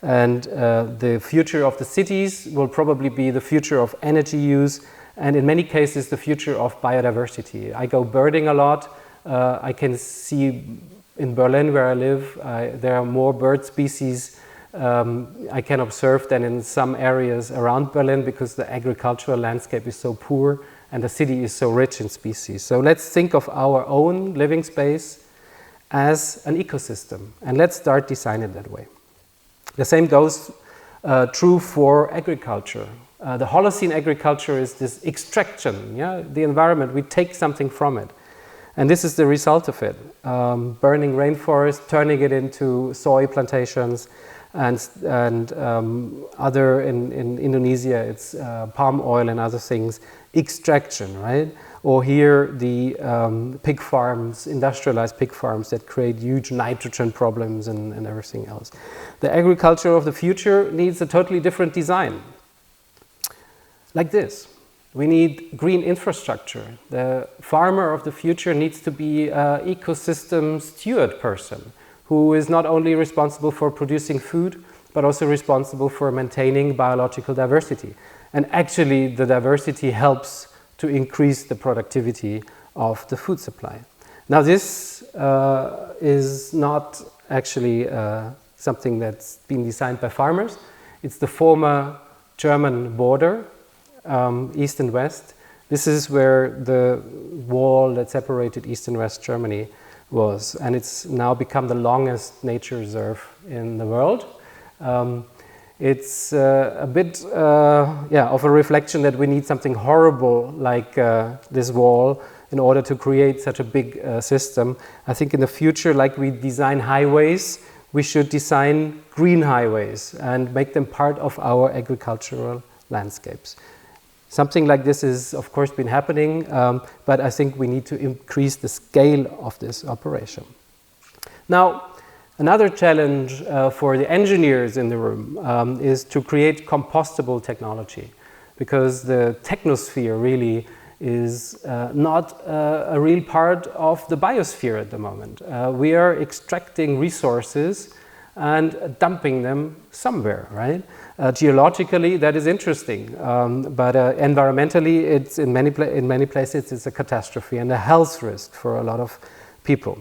And the future of the cities will probably be the future of energy use, and in many cases the future of biodiversity. I go birding a lot. I can see in Berlin, where I live, there are more bird species I can observe than in some areas around Berlin, because the agricultural landscape is so poor and the city is so rich in species. So let's think of our own living space as an ecosystem, and let's start designing it that way. The same goes true for agriculture. The Holocene agriculture is this extraction, the environment, we take something from it. And this is the result of it. Burning rainforest, turning it into soy plantations, and other, in Indonesia, it's palm oil and other things, extraction, right? Or here, the pig farms, industrialized pig farms that create huge nitrogen problems and everything else. The agriculture of the future needs a totally different design. Like this. We need green infrastructure. The farmer of the future needs to be an ecosystem steward person who is not only responsible for producing food, but also responsible for maintaining biological diversity. And actually, the diversity helps to increase the productivity of the food supply. Now, this is not actually something that's been designed by farmers. It's the former German border, East and West. This is where the wall that separated East and West Germany was, and it's now become the longest nature reserve in the world. It's a bit of a reflection that we need something horrible like this wall in order to create such a big system. I think in the future, like we design highways, we should design green highways and make them part of our agricultural landscapes. Something like this is, of course, been happening, but I think we need to increase the scale of this operation. Now, another challenge for the engineers in the room is to create compostable technology, because the technosphere really is not a real part of the biosphere at the moment. We are extracting resources and dumping them somewhere, right? Geologically, that is interesting, but environmentally, it's in many places it's a catastrophe and a health risk for a lot of people.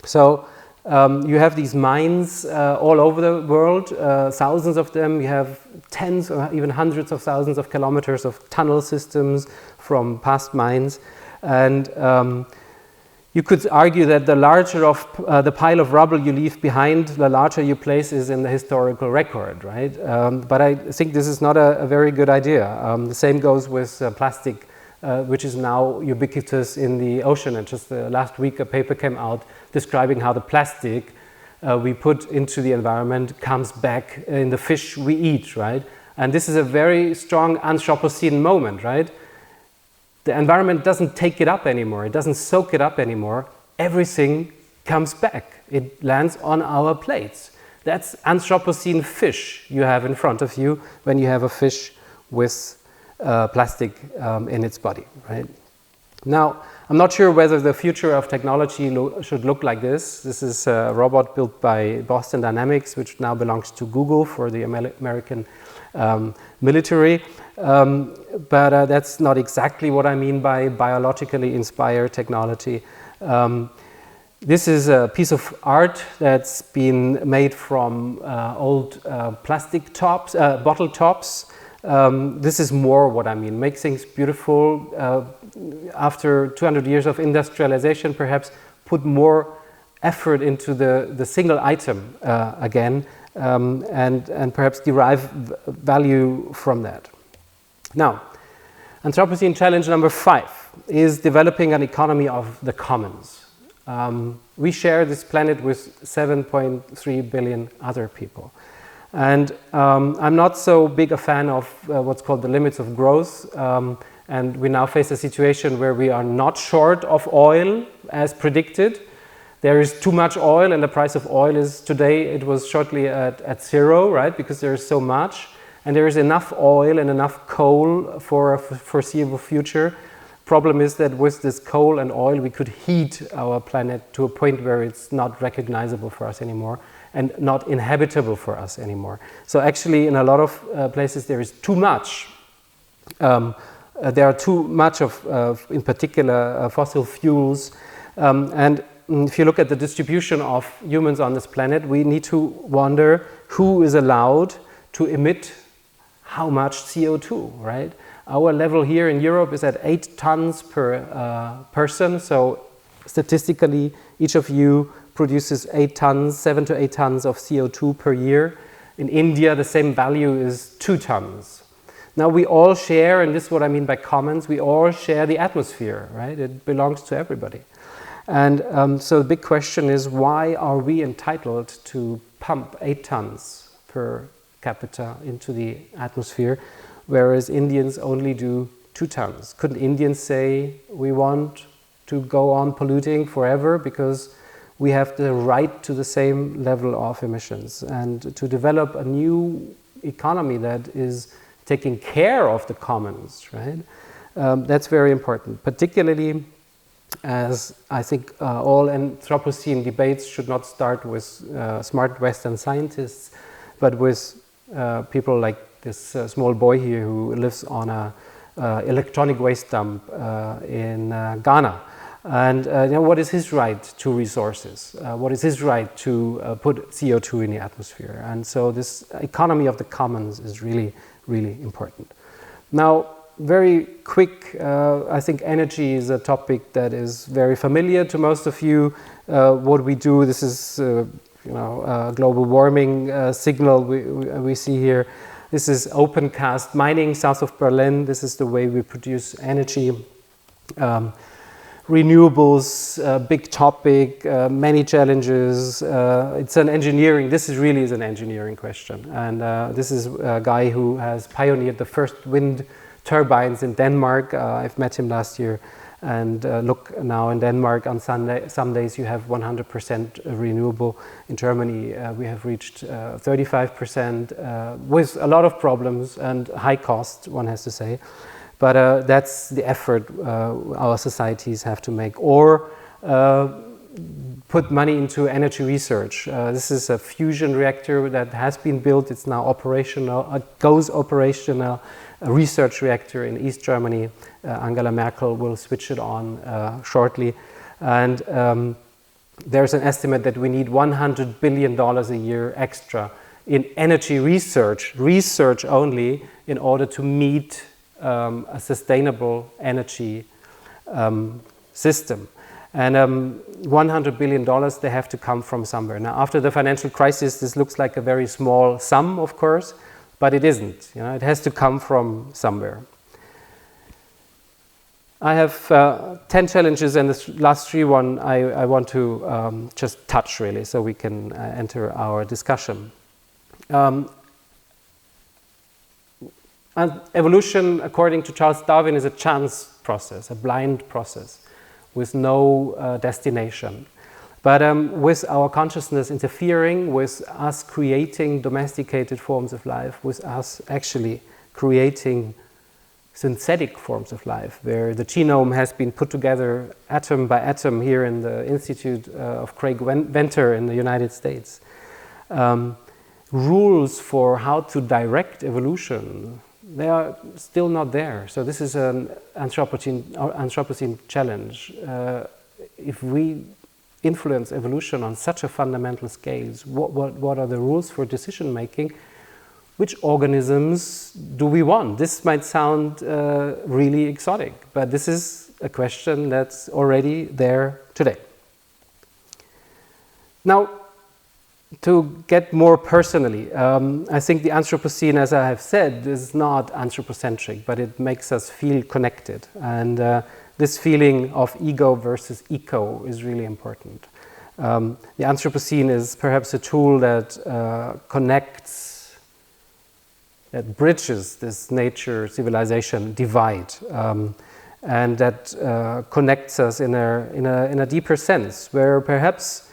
So you have these mines all over the world, thousands of them. You have tens or even hundreds of thousands of kilometers of tunnel systems from past mines, and you could argue that the larger of the pile of rubble you leave behind, the larger your place is in the historical record, right? But I think this is not a very good idea. The same goes with plastic, which is now ubiquitous in the ocean. And just last week, a paper came out describing how the plastic we put into the environment comes back in the fish we eat, right? And this is a very strong Anthropocene moment, right? The environment doesn't take it up anymore. It doesn't soak it up anymore. Everything comes back. It lands on our plates. That's Anthropocene fish you have in front of you when you have a fish with plastic in its body, right? Now, I'm not sure whether the future of technology should look like this. This is a robot built by Boston Dynamics, which now belongs to Google for the American military. But that's not exactly what I mean by biologically inspired technology. This is a piece of art that's been made from old plastic tops, bottle tops. This is more what I mean. Make things beautiful. After 200 years of industrialization, perhaps put more effort into the single item again, and perhaps derive value from that. Now, Anthropocene challenge number 5 is developing an economy of the commons. We share this planet with 7.3 billion other people. And I'm not so big a fan of what's called the limits of growth. And we now face a situation where we are not short of oil as predicted. There is too much oil, and the price of oil is today, it was shortly at zero, right? Because there is so much. And there is enough oil and enough coal for a foreseeable future. Problem is that with this coal and oil, we could heat our planet to a point where it's not recognizable for us anymore and not inhabitable for us anymore. So actually, in a lot of places, there is too much. There are too much of in particular, fossil fuels. And if you look at the distribution of humans on this planet, we need to wonder who is allowed to emit how much CO2, right? Our level here in Europe is at 8 tons per person. So statistically, each of you produces 8 tons, 7 to 8 tons of CO2 per year. In India, the same value is 2 tons. Now we all share, and this is what I mean by commons, we all share the atmosphere, right? It belongs to everybody. And so the big question is, why are we entitled to pump 8 tons per capita into the atmosphere, whereas Indians only do 2 tons? Couldn't Indians say, we want to go on polluting forever because we have the right to the same level of emissions, and to develop a new economy that is taking care of the commons, right? That's very important, particularly as I think all Anthropocene debates should not start with smart Western scientists, but with people like this small boy here who lives on a electronic waste dump in Ghana. And what is his right to resources? What is his right to put CO2 in the atmosphere? And so this economy of the commons is really, really important. Now, very quick, I think energy is a topic that is very familiar to most of you. What we do, this is global warming signal we see here. This is open cast mining south of Berlin. This is the way we produce energy. Renewables, big topic, many challenges. It's an engineering, this is really an engineering question. And this is a guy who has pioneered the first wind turbines in Denmark. I've met him last year. And look, now in Denmark on some days you have 100% renewable. In Germany we have reached 35% with a lot of problems and high cost, one has to say. But that's the effort our societies have to make. Or put money into energy research. This is a fusion reactor that has been built. It's now operational, goes operational. A research reactor in East Germany. Angela Merkel will switch it on shortly. And there's an estimate that we need $100 billion a year extra in energy research only, in order to meet a sustainable energy system. And $100 billion, they have to come from somewhere. Now, after the financial crisis, this looks like a very small sum, of course, but it isn't. It has to come from somewhere. I have 10 challenges, and the last 3 I want to just touch, really, so we can enter our discussion. And evolution, according to Charles Darwin, is a chance process, a blind process with no destination. But with our consciousness interfering, with us creating domesticated forms of life, with us actually creating synthetic forms of life, where the genome has been put together atom by atom here in the Institute of Craig Venter in the United States. Rules for how to direct evolution, they are still not there. So this is an Anthropocene challenge. If we influence evolution on such a fundamental scale, what are the rules for decision making? Which organisms do we want? This might sound really exotic, but this is a question that's already there today. Now, to get more personally, I think the Anthropocene, as I have said, is not anthropocentric, but it makes us feel connected. And this feeling of ego versus eco is really important. The Anthropocene is perhaps a tool that connects, that bridges this nature-civilization divide, and that connects us in a deeper sense, where perhaps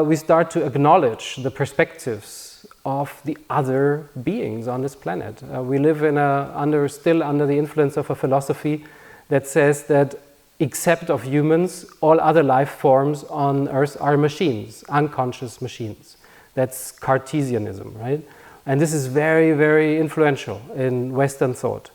we start to acknowledge the perspectives of the other beings on this planet. We live still under the influence of a philosophy that says that except of humans, all other life forms on Earth are machines, unconscious machines. That's Cartesianism, right? And this is very, very influential in Western thought.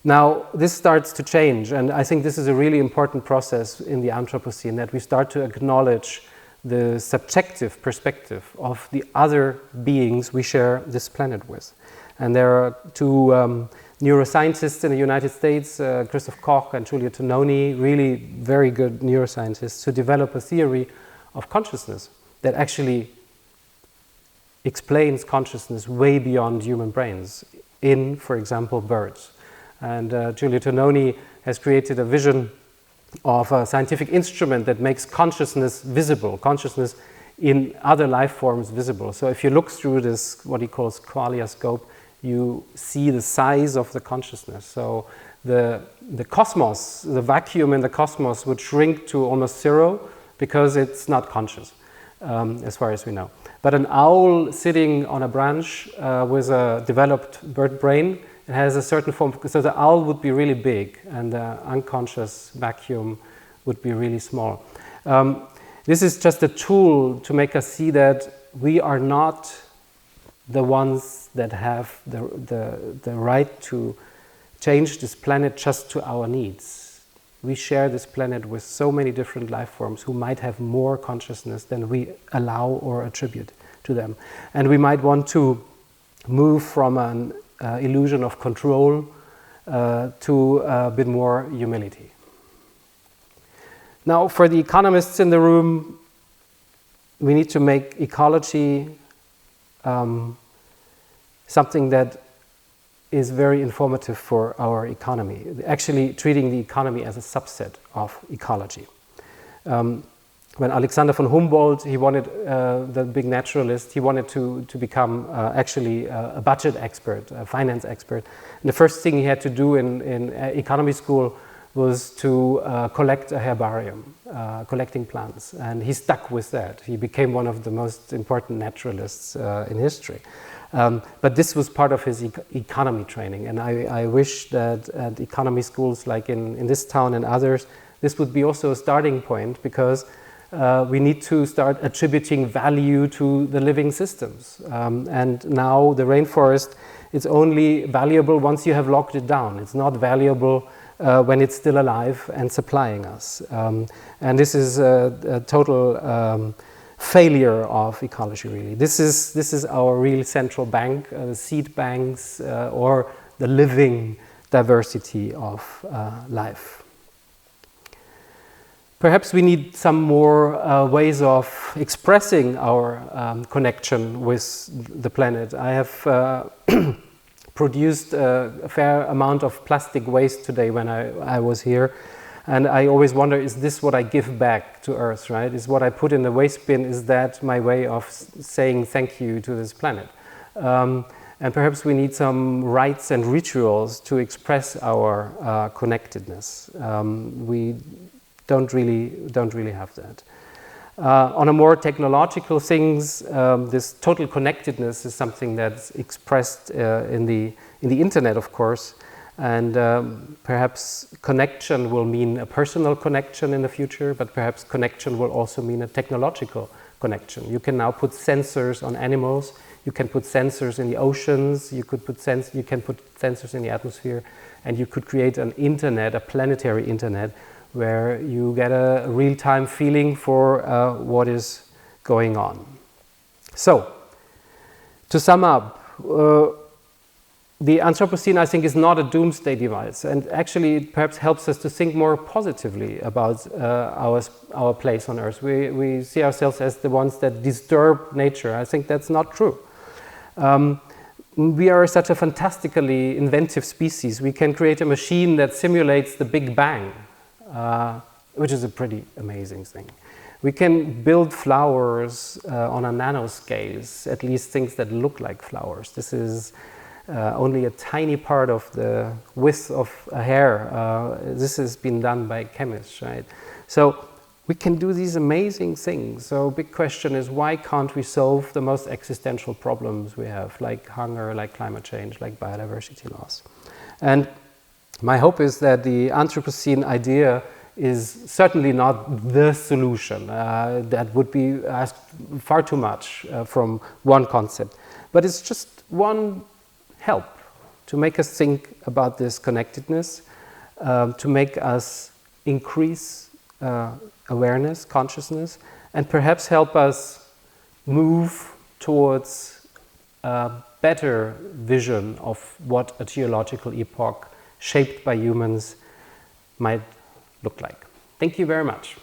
Now, this starts to change, and I think this is a really important process in the Anthropocene, that we start to acknowledge the subjective perspective of the other beings we share this planet with. And there are two neuroscientists in the United States, Christoph Koch and Giulio Tononi, really very good neuroscientists, who develop a theory of consciousness that actually explains consciousness way beyond human brains in, for example, birds. And Giulio Tononi has created a vision of a scientific instrument that makes consciousness visible, consciousness in other life forms visible. So if you look through this, what he calls qualioscope, you see the size of the consciousness. So the cosmos, the vacuum in the cosmos would shrink to almost zero because it's not conscious, as far as we know. But an owl sitting on a branch with a developed bird brain, it has a certain form, so the owl would be really big and the unconscious vacuum would be really small. This is just a tool to make us see that we are not the ones that have the right to change this planet just to our needs. We share this planet with so many different life forms who might have more consciousness than we allow or attribute to them. And we might want to move from an illusion of control to a bit more humility. Now, for the economists in the room, we need to make ecology something that is very informative for our economy, actually treating the economy as a subset of ecology. When Alexander von Humboldt, he wanted, the big naturalist, he wanted to become actually a budget expert, a finance expert. And the first thing he had to do in economy school was to collect a herbarium, collecting plants. And he stuck with that. He became one of the most important naturalists in history. But this was part of his economy training. And I wish that at economy schools like in this town and others, this would be also a starting point, because we need to start attributing value to the living systems. And now the rainforest is only valuable once you have locked it down. It's not valuable when it's still alive and supplying us. And this is a total failure of ecology, really. This is our real central bank, the seed banks, or the living diversity of life. Perhaps we need some more ways of expressing our connection with the planet. I have produced a fair amount of plastic waste today when I was here. And I always wonder, is this what I give back to Earth, right? Is what I put in the waste bin, is that my way of saying thank you to this planet? And perhaps we need some rites and rituals to express our connectedness. We don't really have that. On a more technological things, this total connectedness is something that's expressed in the internet, of course. And perhaps connection will mean a personal connection in the future, but perhaps connection will also mean a technological connection. You can now put sensors on animals. You can put sensors in the oceans. You can put sensors in the atmosphere, and you could create an internet, a planetary internet, where you get a real-time feeling for what is going on. So, to sum up, the Anthropocene, I think, is not a doomsday device, and actually it perhaps helps us to think more positively about our place on Earth. We see ourselves as the ones that disturb nature. I think that's not true. We are such a fantastically inventive species. We can create a machine that simulates the Big Bang, which is a pretty amazing thing. We can build flowers on a nanoscales, at least things that look like flowers. This is only a tiny part of the width of a hair. This has been done by chemists, right? So we can do these amazing things. So big question is, why can't we solve the most existential problems we have, like hunger, like climate change, like biodiversity loss? And My hope is that the Anthropocene idea is certainly not the solution. That would be asked far too much from one concept. But it's just one help to make us think about this connectedness, to make us increase awareness, consciousness, and perhaps help us move towards a better vision of what a geological epoch shaped by humans might look like. Thank you very much.